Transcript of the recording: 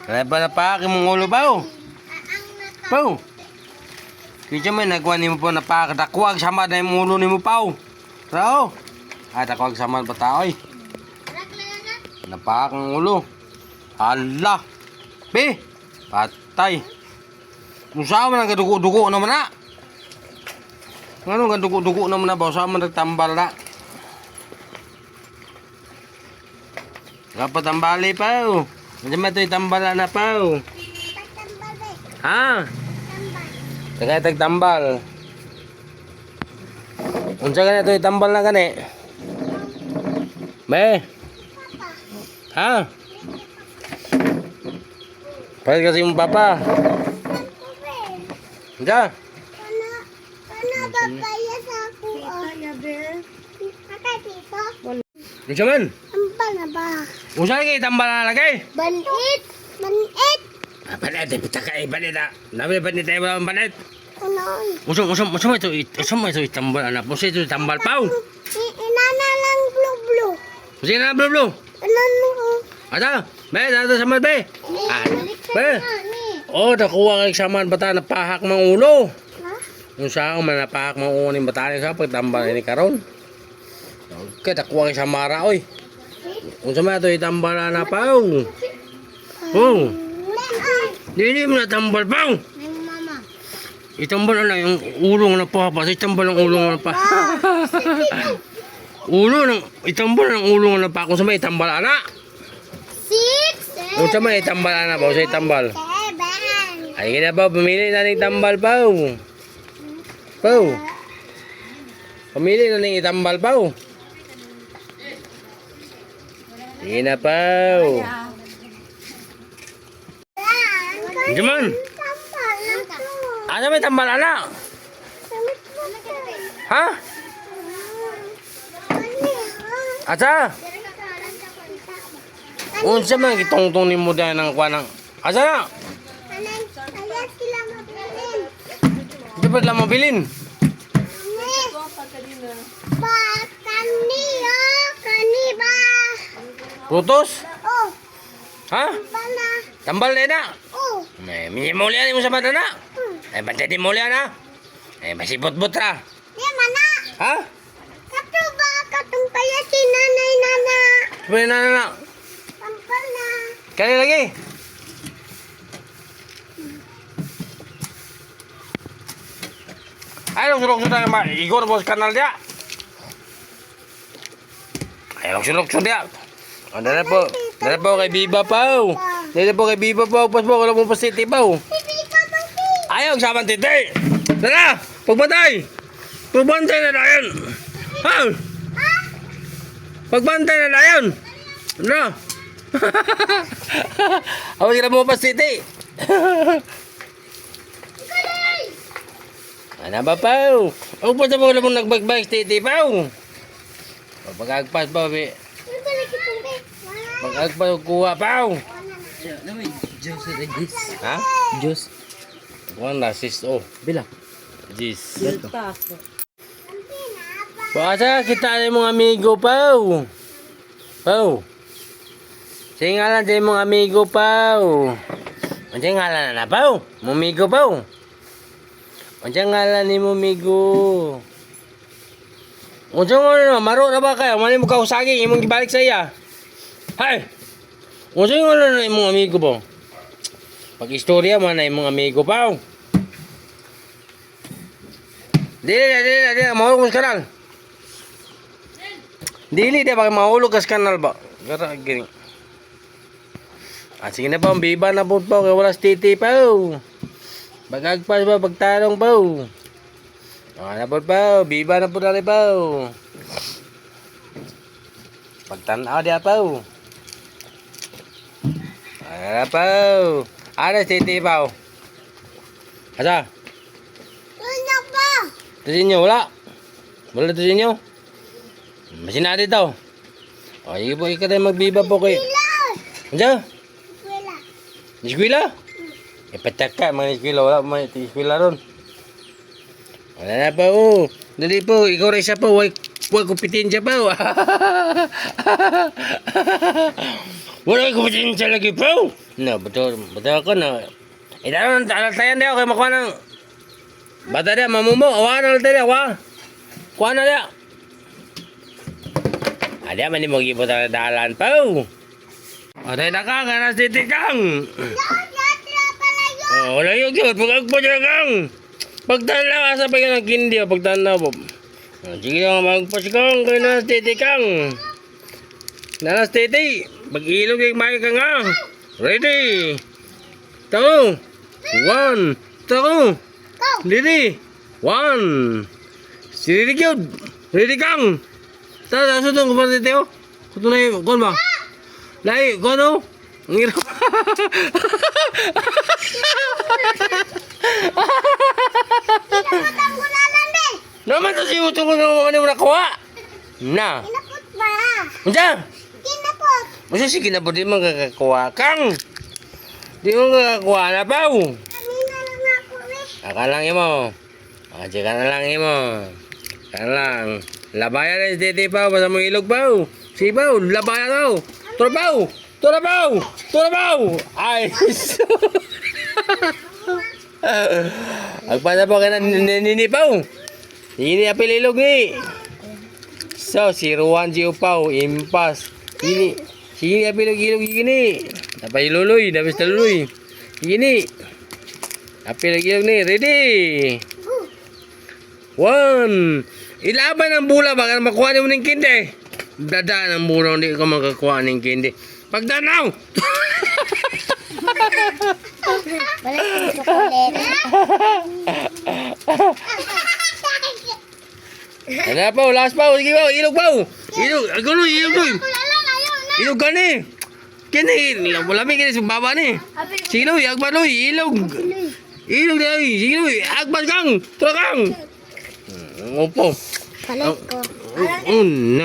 Kaya ba napakin mong ulo pa? Pau. Kaya may nagwa ni mo po napakadakwag sama na yung ulo ni mo pa. Rao. Ay, dakwag sama ba tao eh. Napakang ulo. Hala. Be. Patay. Musa man ang dugo-dugo naman na. Ano ang dugo-dugo naman na ba? Usa man nagtambal na. Dapat tambali pa. Hindi mo ito itambala na pa. Ha? Tagay tagtambal. Unsa ka na ito itambal na gani? Be? Ha? Palit kasi yung papa. Unsa? Kana papaya sa ako. Kaka tito. Unsa man? Tambal na ba? Unsa lagi itambal na lagi? Banit. Banit. Banit, pitaka eh, banit ah. Nabi banit tayo walang banit. Ano? Usum ito itambal anak. Usum ito itambal pau. Inana lang blue-blue. Usum na blo. Ano? Ada, be, ada sama be. Be. Oh, nakuha kay saman bata na pahak mang ulo. Ha? Kung saan man napahak mang ulo ni bata sa pagtambal ni karon. Okay, nakuha kay samara oy. Kung sama ito itambal na pau. Oh. Dili mo na tambal pau. Mama. Itambal na yung ulo na pa. Itambal ang ulo na pa. Itambal ang ulo na pa. Kung sa may itambal ana. 6, Kung sa may itambal ana ba? Kung sa itambal. 7. Ay kaya pa. Pumili na ng tambal pa. Pau. Pumili na ng itambal pa. Sige na pa. Jaman. Ano may tambal ana? Ha? Asa? Unsa man gitongtong ni mo dahil ng kwanang? Asa na? Kaya sila mabilin. Di ba lang mabilin? Ba, kani, kani ba? Putos? Oh, Ha? bana. Tambal na na? Oh, May mulian mo sa mata na? Ay, bantay din mulian na? Ay, masibot-bot ra. di mana? Ha? Kato ba katong kaya si nanay nana? Sabi na. Tampal na. Kali lagi. Ay, lukso-lukso na naman. Igor mo sa kanal dia. Ay, lukso-lukso dia. Dala po kay Biba Pau. Dala po kay Biba Pau. Pas po, wala mo pasiti Pau. Hindi ka pati. Ayaw, saman titi. Dala, pagbantay. Pagbantay na na yan. Ha? Pagbantay na na yan. Ano? Awas ka na mo pasiti. Ano ba Pau? Ako pa sa mga mo nagbagbag titi Pau. Pag-agpas pa, be. Pag-agpas kuha Pau. Diyos sa Diyos. Ha? Diyos. Kuha na, sis. Oh, Bila. Jis. Pa ako. Baka kita ng mga amigo, Pau. Pau. Sige nga lang din mga amigo, Pau. Sige nga lang na, Pau. Mumigo, Pau. Sige nga lang ni mumigo. Sige nga lang, maro na ba kayo? Mali mo kausagi, imong gibalik sa iya. Hay! Sige nga lang na imong amigo, Pau. Pag-istorya man na imong amigo, Pau. Dili, mahulog sa kanal. Dili, di ba mahulog sa kanal ba? Gara, gini. Sige na pa, biba na po pa, kaya wala titi pa. Bagagpas pa, pagtarong pa. Na po pa, biba na po na pa. Pagtanaw dia pa. Ano pa? Ano titi pa? Asa? Wala pa. Ito sa inyo, wala. Wala ito sa inyo. Masinari daw. O, sige po, ikaw tayo magbiba po kayo. Ano? Wala. Niskwila? Ipatak ka, mga niskwila. Wala mga niskwila ron. Wala na pa, oh. Dali po, ikaw rin siya po. Huwag kupitin siya po. Wala ko pasensya lagi po. No, betul ako na. Daron tayan dia kay makuha ng bata dia mamumo. Awa na dia, awa. Kuha na dia. Ada man mo gibo ta dalan po. Aday na ka kana titikang. Oh, wala yung gyud pagagpo dyan kang. Pagtanaw asa pa yung kindi pagtanaw po. Sige lang magpasikang kay na titikang. Nanas titi, mag-ilog yung mic ka nga. Ready? Tako. 1. Tako. Ready? 1. Si ready gyud. Ready kang. Tara, sutong ko pa dito. Kuto na yung, kon ba? Lai, kono? Ang hirap. Naman to si utong ko naman yung nakuha. Na. Kinapot ba? Unsa? Kinapot. Masa si kinabot di mo kakakuha kang. Di mo kakakuha na pa. Kami na lang ako eh. Akalang mo. Ka na lang mo. Ka lang. Labayan na si Titi pa. Basta mo ilog pa. Si pa. Labayan daw. Tura pa. Tura pa. Tura pa. Ay. Agpasa po ka na nini pa. Ini apil ilog ni. So, si Ruan si Upaw. Impas. Sini apil ilog gini. Tapay luloy. Dabis na luloy. Gini. Apil ilog ni. Ready? 1. Ilaban ang bula baka makuha mo ng kindi. Dadaan ang bula hindi ka makakuha ng kindi. Pagdanaw! Balik yung chocolate. Ano pa? Last pa. Sige pa. Ilog pa. Ilog. Agulo. Ilog doy. Ilog ka ni. Kini. Malamig kini sa baba ni. Sige loy. Agba loy. Ilog. Ilog loy. Sige loy. Agba kang. Tura kang. Opo. Balik ko. No. Ayun.